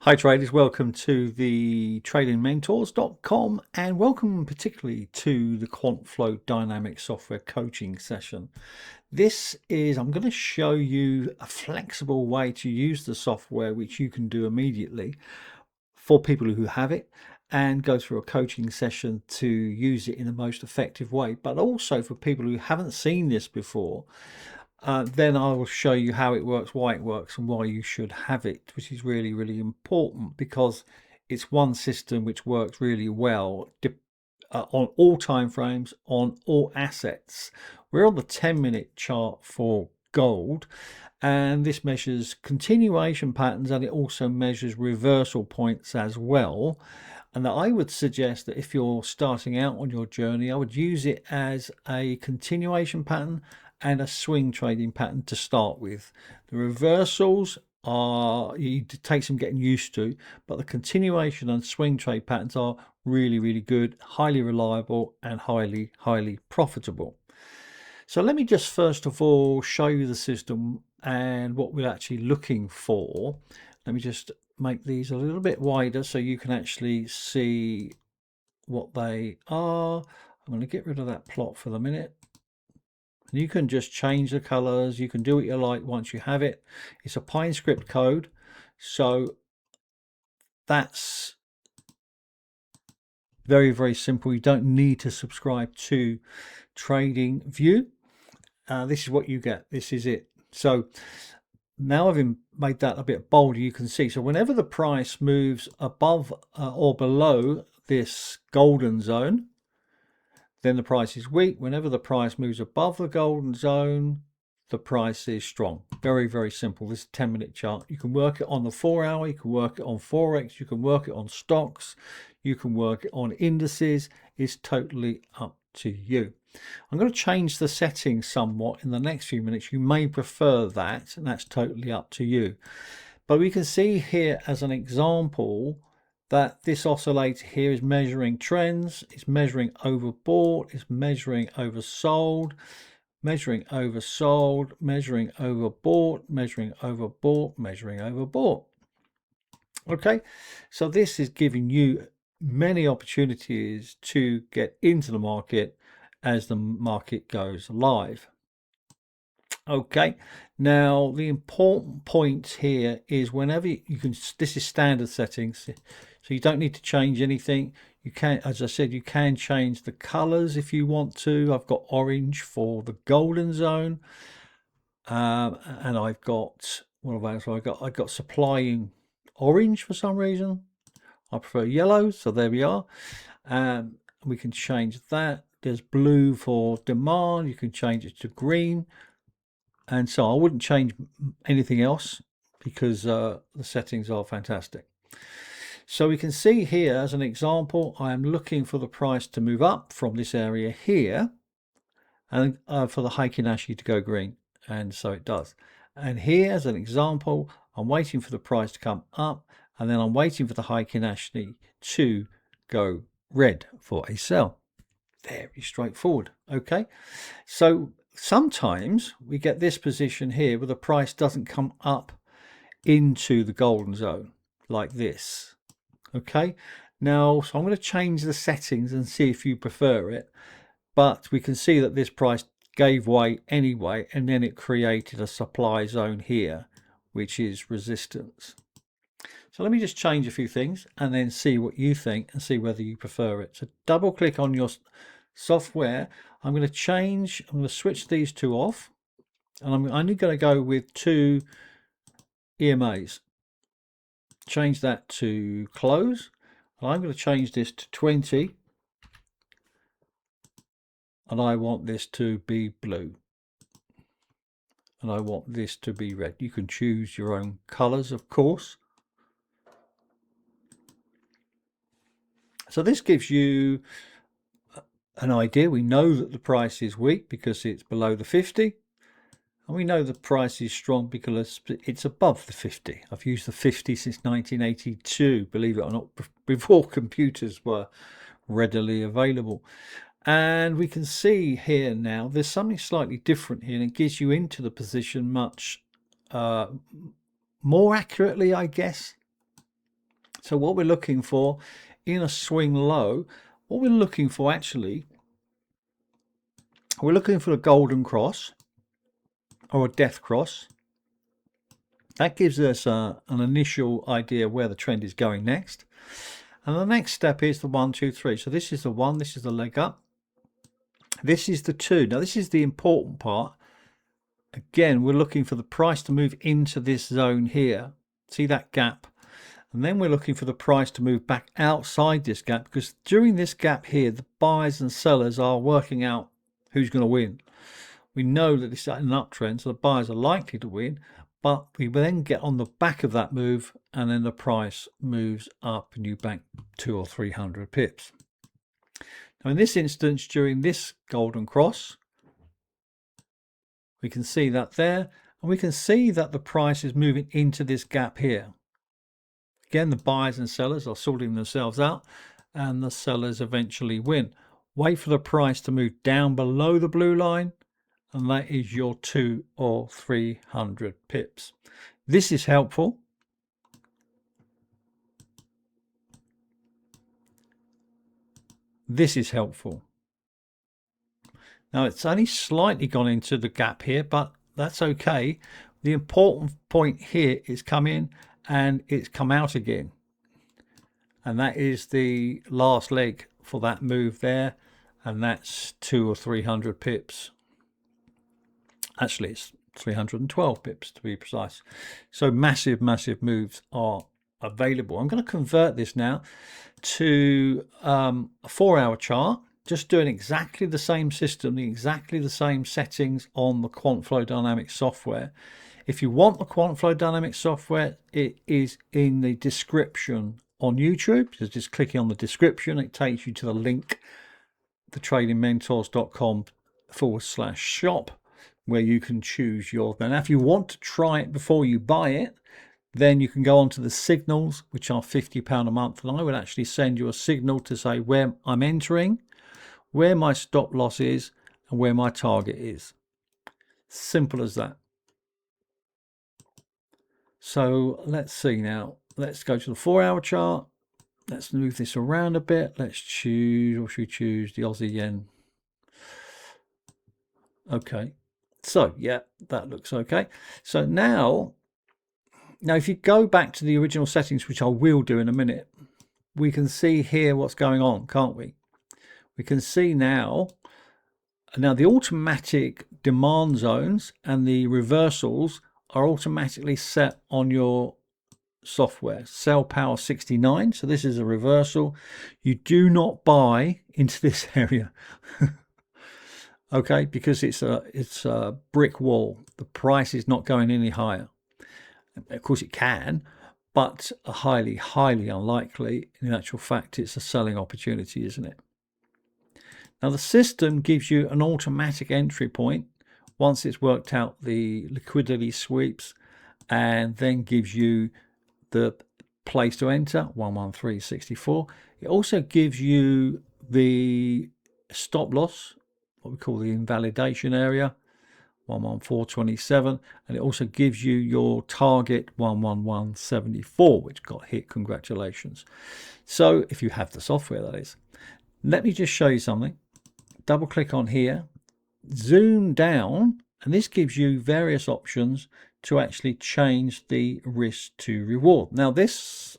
Hi traders, welcome to the tradingmentors.com and welcome particularly to the Quant Float Dynamic Software coaching session. I'm going to show you a flexible way to use the software which you can do immediately for people who have it and go through a coaching session to use it in the most effective way, but also for people who haven't seen this before. Then I will show you how it works, why it works, and why you should have it, which is really, really important because it's one system which works really well on all time frames, on all assets. We're on the 10-minute chart for gold, and this measures continuation patterns and it also measures reversal points as well. And I would suggest that if you're starting out on your journey, I would use it as a continuation pattern and a swing trading pattern to start with. The reversals it takes some getting used to, but the continuation and swing trade patterns are really, really good, highly reliable, and highly profitable. So let me just first of all show you the system and what we're actually looking for. Let me just make these a little bit wider so you can actually see what they are. I'm going to get rid of that plot for the minute. And you can just change the colors. You can do what you like once you have it. It's a Pine script code. So that's very, very simple. You don't need to subscribe to TradingView. This is what you get. This is it. So now I've made that a bit bolder, you can see. So whenever the price moves above or below this golden zone, then the price is weak. Whenever the price moves above the golden zone, the price is strong. Very, very simple. This is a 10-minute chart. You can work it on the 4-hour, you can work it on Forex, you can work it on stocks, you can work it on indices. It's totally up to you. I'm going to change the settings somewhat in the next few minutes. You may prefer that, and that's totally up to you. But we can see here as an example that this oscillator here is measuring trends, it's measuring overbought, it's measuring oversold, measuring oversold, measuring overbought, measuring overbought, measuring overbought. Okay, so this is giving you many opportunities to get into the market as the market goes live. Okay, now the important point here is whenever you can, this is standard settings, so you don't need to change anything. You can, as I said, you can change the colors if you want to. I've got orange for the golden zone, and I've got, what have I got? I've got supplying orange for some reason. I prefer yellow, so there we are. We can change that. There's blue for demand. You can change it to green. And so I wouldn't change anything else because the settings are fantastic. So we can see here as an example, I am looking for the price to move up from this area here and for the Heikin Ashi to go green. And so it does. And here as an example, I'm waiting for the price to come up and then I'm waiting for the Heikin Ashi to go red for a sell. Very straightforward. Okay, so sometimes we get this position here where the price doesn't come up into the golden zone like this. Okay, now so I'm going to change the settings and see if you prefer it, but we can see that this price gave way anyway and then it created a supply zone here which is resistance. So let me just change a few things and then see what you think and see whether you prefer it. So double click on your software. I'm going to switch these two off and I'm only going to go with 2 EMAs. Change that to close. And I'm going to change this to 20 and I want this to be blue. And I want this to be red. You can choose your own colors, of course. So this gives you an idea. We know that the price is weak because it's below the 50. And we know the price is strong because it's above the 50. I've used the 50 since 1982, believe it or not, before computers were readily available. And we can see here now there's something slightly different here, and it gives you into the position much more accurately, I guess. So what we're looking for in a swing low, what we're looking for actually, we're looking for a golden cross or a death cross. That gives us an initial idea where the trend is going next. And the next step is the 1, 2, 3. So this is the 1, this is the leg up. This is the 2. Now this is the important part. Again, we're looking for the price to move into this zone here. See that gap? And then we're looking for the price to move back outside this gap, because during this gap here, the buyers and sellers are working out who's going to win. We know that this is an uptrend, so the buyers are likely to win, but we then get on the back of that move, and then the price moves up and you bank 200 or 300 pips. Now in this instance, during this golden cross, we can see that there, and we can see that the price is moving into this gap here. Again, the buyers and sellers are sorting themselves out, and the sellers eventually win. Wait for the price to move down below the blue line, and that is your 200 or 300 pips. This is helpful. This is helpful. Now it's only slightly gone into the gap here, but that's okay. The important point here is come in and it's come out again. And that is the last leg for that move there. And that's 200 or 300 pips. Actually, it's 312 pips to be precise. So massive, massive moves are available. I'm going to convert this now to a 4-hour chart. Just doing exactly the same system, exactly the same settings on the Quant Float Dynamic software. If you want the Quant Float Dynamic software, it is in the description on YouTube. So just clicking on the description, it takes you to the link, thetradingmentors.com/shop, where you can choose your. Now, if you want to try it before you buy it, then you can go on to the signals, which are £50 a month. And I would actually send you a signal to say where I'm entering, where my stop loss is, and where my target is. Simple as that. So let's see now. Let's go to the 4-hour chart. Let's move this around a bit. Let's choose, or should we choose the Aussie yen? Okay. So yeah, that looks okay. So now if you go back to the original settings, which I will do in a minute, we can see here what's going on, can't we? We can see now the automatic demand zones and the reversals are automatically set on your software. Sell power 69. So this is a reversal. You do not buy into this area. Okay, because it's a brick wall. The price is not going any higher. Of course it can, but highly, highly unlikely. In actual fact, it's a selling opportunity, isn't it? Now the system gives you an automatic entry point once it's worked out the liquidity sweeps, and then gives you the place to enter, 113.64. It also gives you the stop loss, what we call the invalidation area, 114.27, and it also gives you your target 111.74, which got hit. Congratulations. So if you have the software, that is. Let me just show you something. Double click on here, zoom down, and this gives you various options to actually change the risk to reward. Now this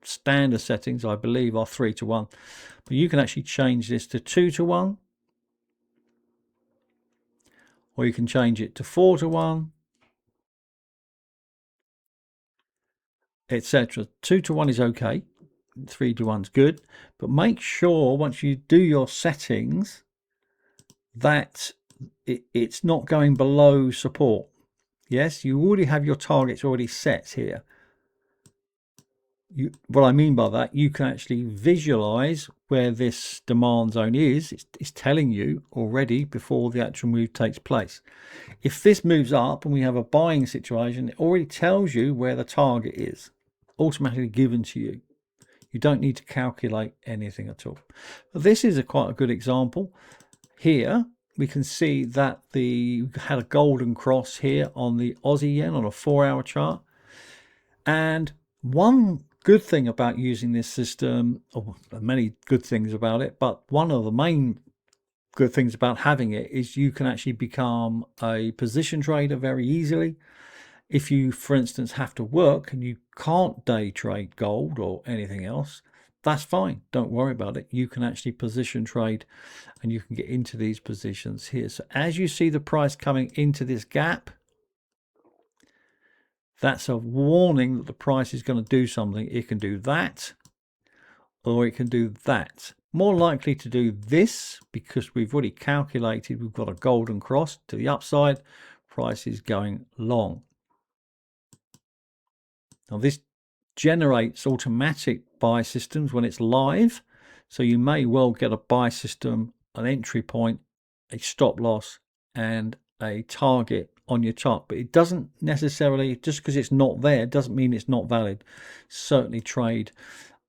standard settings, I believe, are 3-to-1, but you can actually change this to 2-to-1, or you can change it to 4-to-1, etc. 2-to-1 is okay, 3-to-1 is good, but make sure once you do your settings that it's not going below support. Yes, you already have your targets already set here. What I mean by that, you can actually visualize where this demand zone is. It's telling you already before the actual move takes place. If this moves up and we have a buying situation, it already tells you where the target is, automatically given to you. You don't need to calculate anything at all. But this is quite a good example. Here we can see that we had a golden cross here on the Aussie yen on a 4-hour chart, and one good thing about using this system, or many good things about it, but one of the main good things about having it is you can actually become a position trader very easily. If you, for instance, have to work and you can't day trade gold or anything else, that's fine. Don't worry about it. You can actually position trade and you can get into these positions here. So as you see the price coming into this gap, that's a warning that the price is going to do something. It can do that, or it can do that. More likely to do this because we've already calculated we've got a golden cross to the upside. Price is going long. Now this generates automatic buy systems when it's live. So you may well get a buy system, an entry point, a stop loss, and a target on your chart. But it doesn't necessarily, just because it's not there, doesn't mean it's not valid. Certainly trade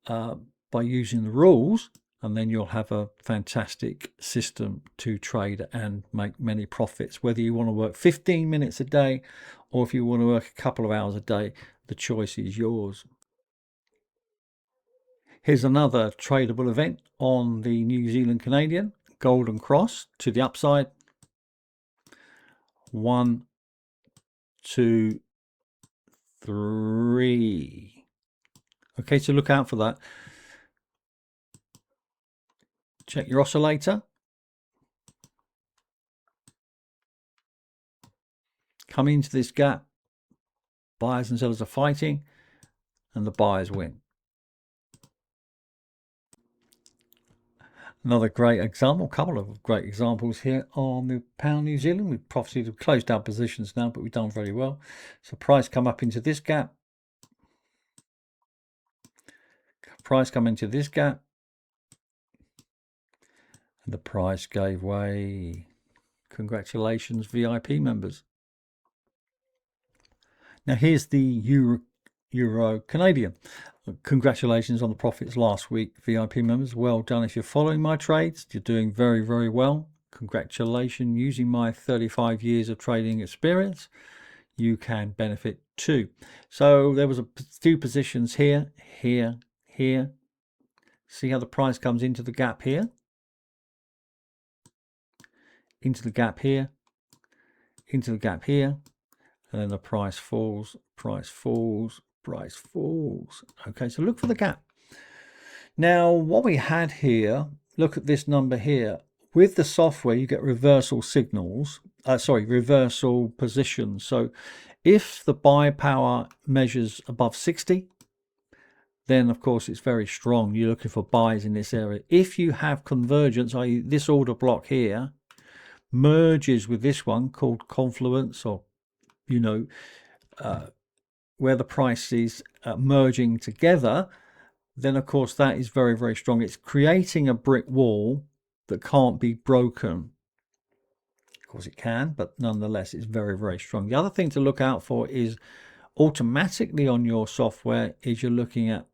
by using the rules, and then you'll have a fantastic system to trade and make many profits. Whether you want to work 15 minutes a day or if you want to work a couple of hours a day, the choice is yours. Here's another tradable event on the New Zealand Canadian golden cross to the upside. 1, 2, 3. Okay, so look out for that. Check your oscillator. Come into this gap. Buyers and sellers are fighting, and the buyers win. Another great example, a couple of great examples here on the pound New Zealand. We've profited, closed our positions now, but we've done very well. So price come up into this gap. Price come into this gap. And the price gave way. Congratulations, VIP members. Now here's the Euro Canadian. Congratulations on the profits last week, VIP members. Well done. If you're following my trades, you're doing very, very well. Congratulations. Using my 35 years of trading experience, you can benefit too. So there was a few positions here, here, here. See how the price comes into the gap here, into the gap here, into the gap here, and then the price falls, price falls, price falls. Okay, so look for the gap. Now what we had here, look at this number here. With the software you get reversal signals, reversal positions. So if the buy power measures above 60, then of course it's very strong. You're looking for buys in this area. If you have convergence, i.e. this order block here merges with this one called confluence, or where the price is merging together, then of course that is very, very strong. It's creating a brick wall that can't be broken. Of course it can, but nonetheless it's very, very strong. The other thing to look out for is automatically on your software is you're looking at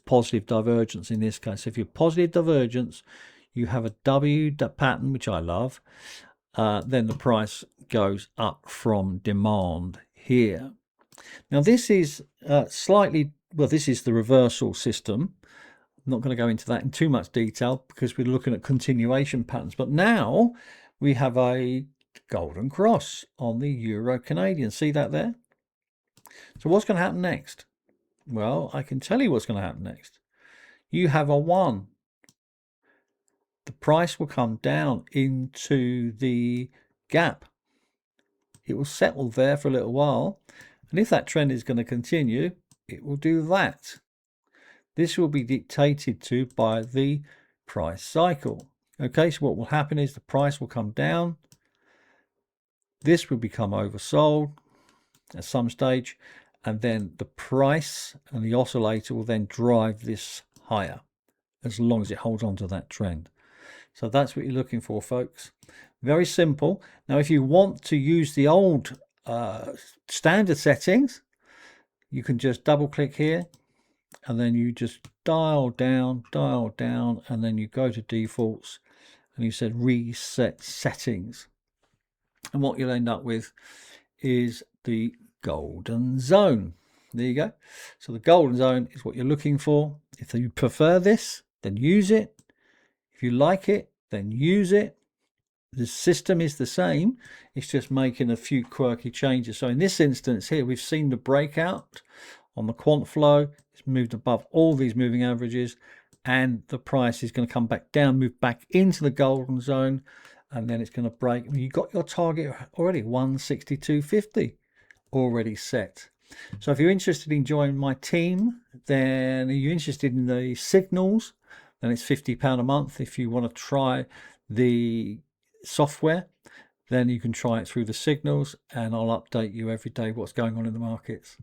positive divergence in this case. If you're positive divergence, you have a W pattern, which I love, then the price goes up from demand here. Now this is this is the reversal system. I'm not going to go into that in too much detail because we're looking at continuation patterns. But now we have a golden cross on the Euro Canadian. See that there? So what's going to happen next? Well, I can tell you what's going to happen next. You have a 1. The price will come down into the gap. It will settle there for a little while. And if that trend is going to continue, it will do that. This will be dictated to by the price cycle. Okay, so what will happen is the price will come down. This will become oversold at some stage, and then the price and the oscillator will then drive this higher as long as it holds on to that trend. So that's what you're looking for, folks. Very simple. Now if you want to use the old standard settings, you can just double click here and then you just dial down, and then you go to defaults and you said reset settings, and what you'll end up with is the golden zone. There you go. So the golden zone is what you're looking for. If you prefer this, then use it. If you like it, then use it. The system is the same. It's just making a few quirky changes. So in this instance here, we've seen the breakout on the Quantflow. It's moved above all these moving averages, and the price is going to come back down, move back into the golden zone, and then it's going to break. You got your target already, 162.50 already set. So if you're interested in joining my team, then are you interested in the signals, then it's £50 a month. If you want to try the software, then you can try it through the signals, and I'll update you every day what's going on in the markets.